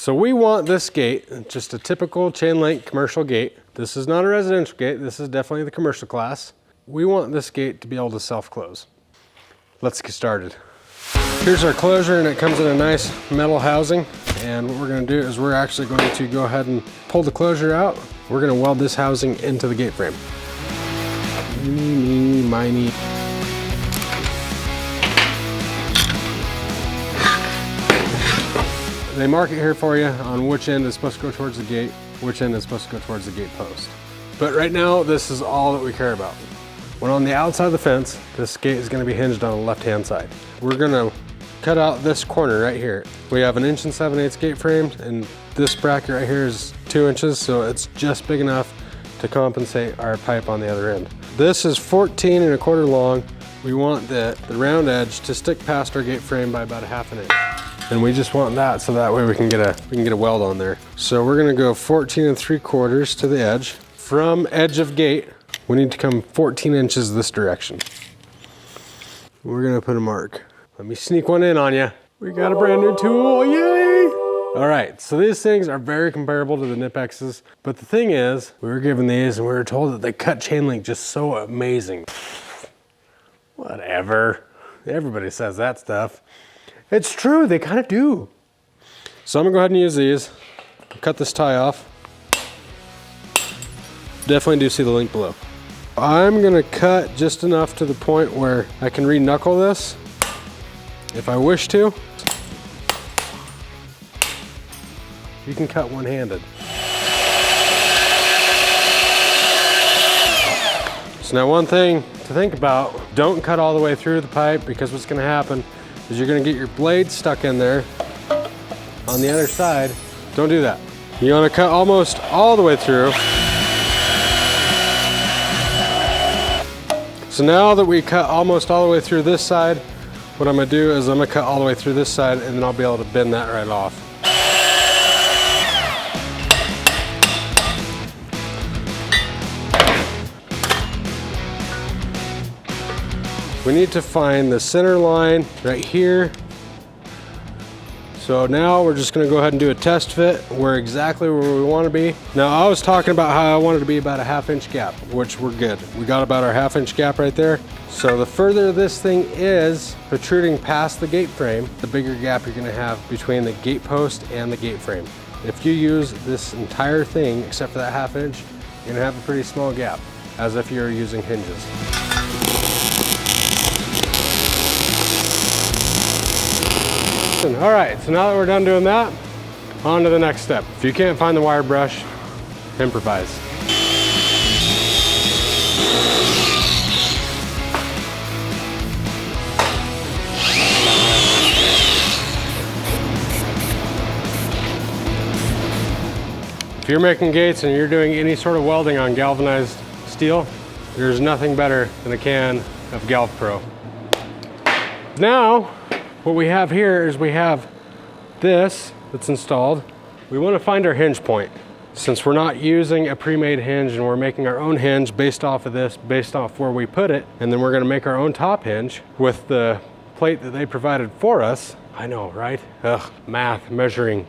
So we want this gate, just a typical chain link commercial gate. This is not a residential gate. This is definitely the commercial class. We want this gate to be able to self-close. Let's get started. Here's our closure, and it comes in a nice metal housing. And what we're gonna do is we're actually going to go ahead and pull the closure out. We're gonna weld this housing into the gate frame. Eeny, meeny, miny. They mark it here for you on which end is supposed to go towards the gate, which end is supposed to go towards the gate post. But right now, this is all that we care about. When on the outside of the fence, this gate is gonna be hinged on the left-hand side. We're gonna cut out this corner right here. We have an 1 7/8" gate frame, and this bracket right here is 2 inches, so it's just big enough to compensate our pipe on the other end. This is 14 1/4 long. We want the round edge to stick past our gate frame by about 1/2 inch. And we just want that so that way we can get a weld on there. So we're gonna go 14 3/4 to the edge. From edge of gate, we need to come 14 inches this direction. We're gonna put a mark. Let me sneak one in on you. We got a brand new tool, yay! All right, so these things are very comparable to the Nipexes, but the thing is, we were given these and we were told that they cut chain link just so amazing. Whatever, everybody says that stuff. It's true, they kind of do. So I'm gonna go ahead and use these. Cut this tie off. Definitely do see the link below. I'm gonna cut just enough to the point where I can re-knuckle this if I wish to. You can cut one-handed. So now one thing to think about, don't cut all the way through the pipe, because what's gonna happen is you're gonna get your blade stuck in there on the other side. Don't do that. You wanna cut almost all the way through. So now that we cut almost all the way through this side, what I'm gonna do is I'm gonna cut all the way through this side, and then I'll be able to bend that right off. We need to find the center line right here. So now we're just gonna go ahead and do a test fit. We're exactly where we wanna be. Now I was talking about how I wanted to be about a 1/2 inch gap, which we're good. We got about our 1/2 inch gap right there. So the further this thing is protruding past the gate frame, the bigger gap you're gonna have between the gate post and the gate frame. If you use this entire thing, except for that 1/2 inch, you're gonna have a pretty small gap, as if you're using hinges. All right, so now that we're done doing that, on to the next step. If you can't find the wire brush, improvise. If you're making gates and you're doing any sort of welding on galvanized steel, there's nothing better than a can of Galv Pro. Now, what we have here is we have this that's installed. We want to find our hinge point. Since we're not using a pre-made hinge and we're making our own hinge based off of this, based off where we put it, and then we're going to make our own top hinge with the plate that they provided for us. I know, right? Ugh, math, measuring.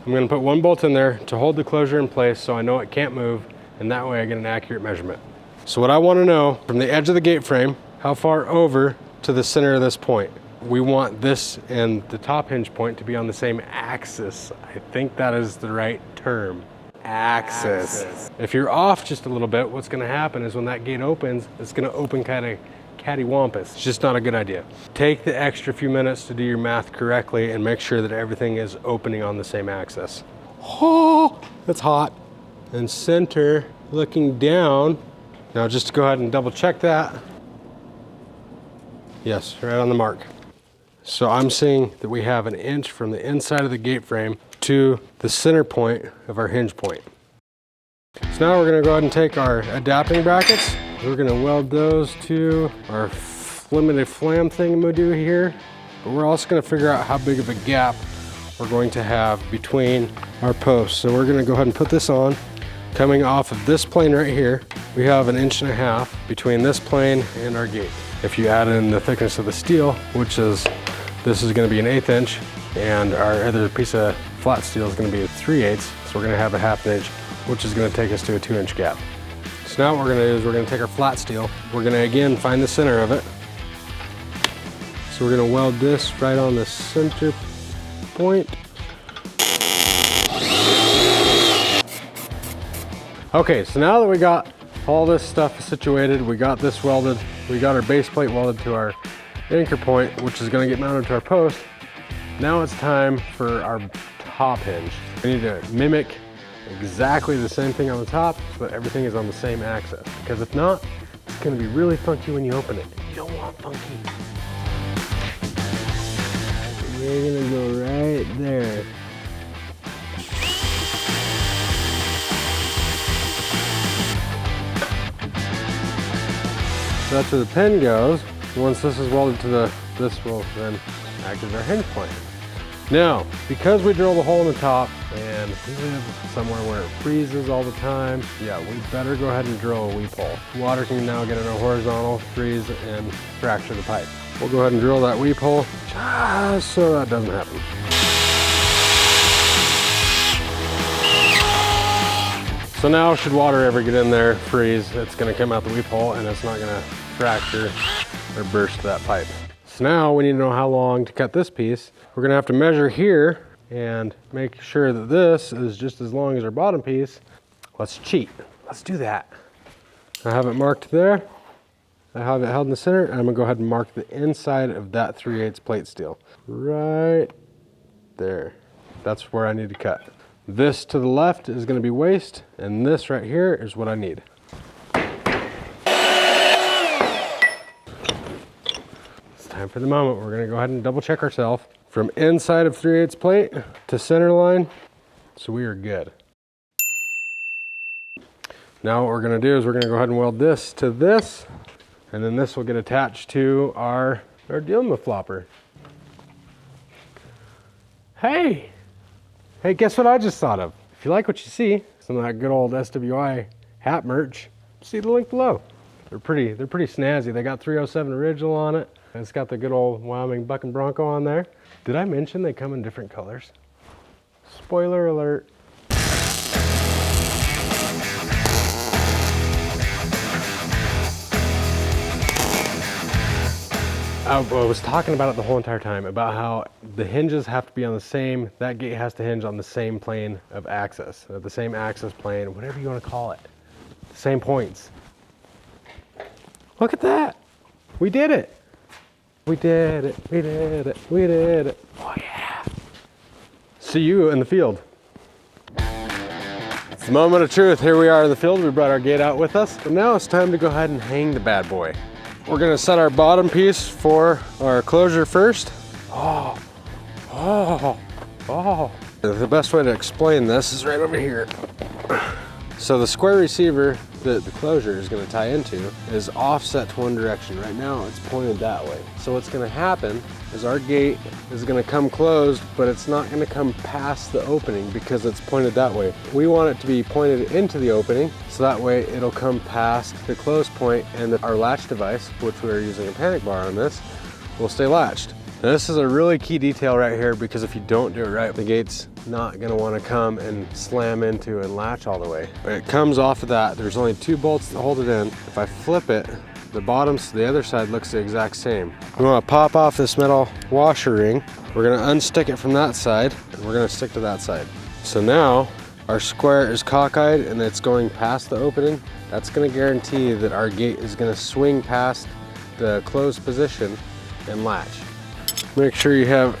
I'm going to put one bolt in there to hold the closure in place so I know it can't move, and that way I get an accurate measurement. So what I want to know, from the edge of the gate frame, how far over to the center of this point. We want this and the top hinge point to be on the same axis. I think that is the right term. Axis. If you're off just a little bit, what's gonna happen is when that gate opens, it's gonna open kind of cattywampus. It's just not a good idea. Take the extra few minutes to do your math correctly and make sure that everything is opening on the same axis. Oh, that's hot. And center, looking down. Now just to go ahead and double check that. Yes, right on the mark. So I'm seeing that we have 1 inch from the inside of the gate frame to the center point of our hinge point. So now we're gonna go ahead and take our adapting brackets. We're gonna weld those to our limited flam thing we do here. But we're also gonna figure out how big of a gap we're going to have between our posts. So we're gonna go ahead and put this on. Coming off of this plane right here, we have 1.5 inches between this plane and our gate. If you add in the thickness of the steel, which is, this is gonna be 1/8 inch, and our other piece of flat steel is going to be 3/8, so we're going to have a 1/2 inch, which is going to take us to a 2-inch gap. So now what we're going to do is we're going to take our flat steel, we're going to again find the center of it. So we're going to weld this right on the center point. Okay, so now that we got all this stuff situated, we got this welded, we got our base plate welded to our anchor point, which is going to get mounted to our post. Now it's time for our top hinge. We need to mimic exactly the same thing on the top so that everything is on the same axis. Because if not, it's going to be really funky when you open it. You don't want funky. We're going to go right there. So that's where the pin goes. Once this is welded to this will then act as our hinge point. Now, because we drilled a hole in the top and we live somewhere where it freezes all the time, yeah, we better go ahead and drill a weep hole. Water can now get in a horizontal, freeze, and fracture the pipe. We'll go ahead and drill that weep hole just so that doesn't happen. So now, should water ever get in there, freeze, it's gonna come out the weep hole and it's not gonna fracture or burst that pipe. So now we need to know how long to cut this piece. We're gonna have to measure here and make sure that this is just as long as our bottom piece. Let's cheat, let's do that. I have it marked there. I have it held in the center, and I'm gonna go ahead and mark the inside of that 3/8 plate steel. Right there. That's where I need to cut. This to the left is gonna be waste, and this right here is what I need. It's time for the moment. We're gonna go ahead and double check ourselves from inside of 3/8 plate to center line, so we are good. Now what we're gonna do is we're gonna go ahead and weld this to this, and then this will get attached to our Dilma flopper. Hey, guess what I just thought of? If you like what you see, some of that good old SWI hat merch, see the link below. They're pretty snazzy. They got 307 original on it. And it's got the good old Wyoming Bucking Bronco on there. Did I mention they come in different colors? Spoiler alert. I was talking about it the whole entire time, about how the hinges have to be on the same, that gate has to hinge on the same plane of axis, the same axis plane, whatever you want to call it. The same points. Look at that. We did it. We did it. We did it. We did it. Oh yeah. See you in the field. It's the moment of truth. Here we are in the field. We brought our gate out with us. And now it's time to go ahead and hang the bad boy. We're gonna set our bottom piece for our closure first. The best way to explain this is right over here. So the square receiver that the closure is gonna tie into is offset to one direction. Right now it's pointed that way. So what's gonna happen is our gate is gonna come closed, but it's not gonna come past the opening because it's pointed that way. We want it to be pointed into the opening, so that way it'll come past the close point, and our latch device, which we're using a panic bar on this, will stay latched. Now, this is a really key detail right here, because if you don't do it right, the gate's not gonna wanna come and slam into and latch all the way. It comes off of that. There's only 2 bolts that hold it in. If I flip it, the bottom to the other side looks the exact same. We wanna pop off this metal washer ring. We're gonna unstick it from that side, and we're gonna stick to that side. So now, our square is cockeyed and it's going past the opening. That's gonna guarantee that our gate is gonna swing past the closed position and latch. Make sure you have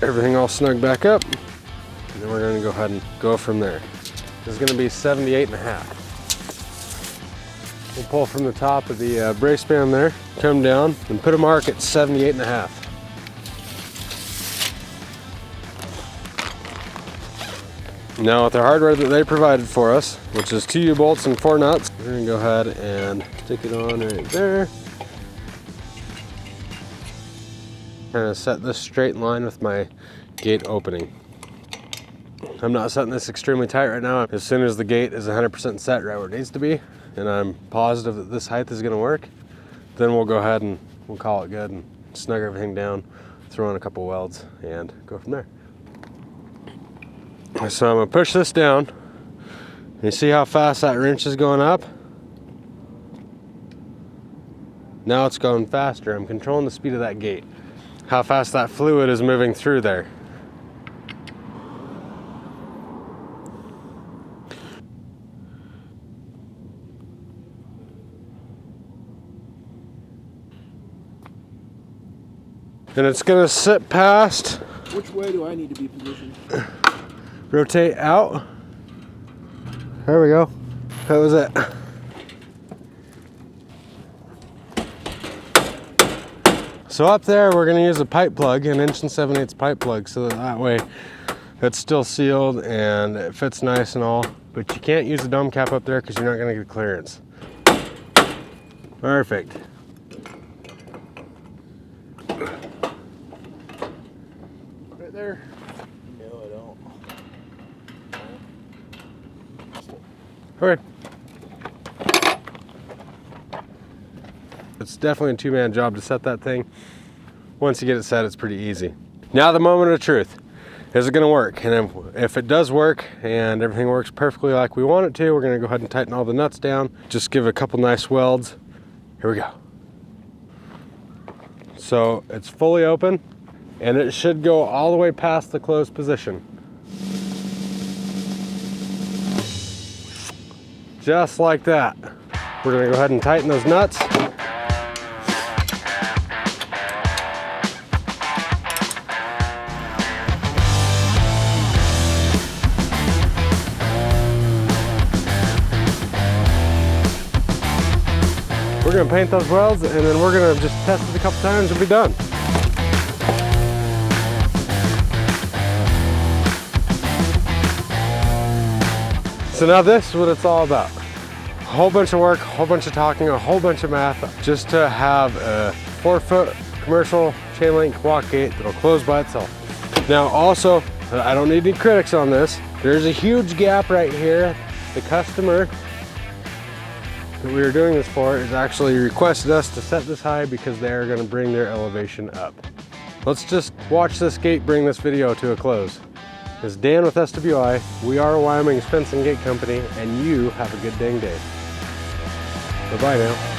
everything all snug back up, and then we're gonna go ahead and go from there. This is gonna be 78.5. We'll pull from the top of the brace band there, come down, and put a mark at 78.5. Now with the hardware that they provided for us, which is 2 U-bolts and 4 nuts, we're gonna go ahead and stick it on right there. Kind of set this straight in line with my gate opening. I'm not setting this extremely tight right now. As soon as the gate is 100% set right where it needs to be, and I'm positive that this height is gonna work, then we'll go ahead and we'll call it good and snug everything down, throw in a couple welds, and go from there. So I'm gonna push this down. You see how fast that wrench is going up? Now it's going faster. I'm controlling the speed of that gate. How fast that fluid is moving through there. And it's gonna sit past. Which way do I need to be positioned? Rotate out. There we go. That was it. So up there, we're gonna use a pipe plug, an 1 7/8" pipe plug, so that way it's still sealed and it fits nice and all. But you can't use the dome cap up there because you're not gonna get clearance. Perfect. Right there. No, I don't. Okay. It's definitely a two-man job to set that thing. Once you get it set, it's pretty easy. Now the moment of truth. Is it gonna work? And if it does work and everything works perfectly like we want it to, we're gonna go ahead and tighten all the nuts down. Just give it a couple nice welds. Here we go. So it's fully open and it should go all the way past the closed position. Just like that. We're gonna go ahead and tighten those nuts. We're gonna paint those welds and then we're gonna just test it a couple times and be done. So now this is what it's all about. A whole bunch of work, a whole bunch of talking, a whole bunch of math just to have a 4-foot commercial chain link walk gate that'll close by itself. Now also, I don't need any critics on this. There's a huge gap right here. The customer that we were doing this for is actually requested us to set this high because they're gonna bring their elevation up. Let's just watch this gate bring this video to a close. This is Dan with SWI. We are Wyoming's Fence and Gate Company, and you have a good dang day. Bye-bye now.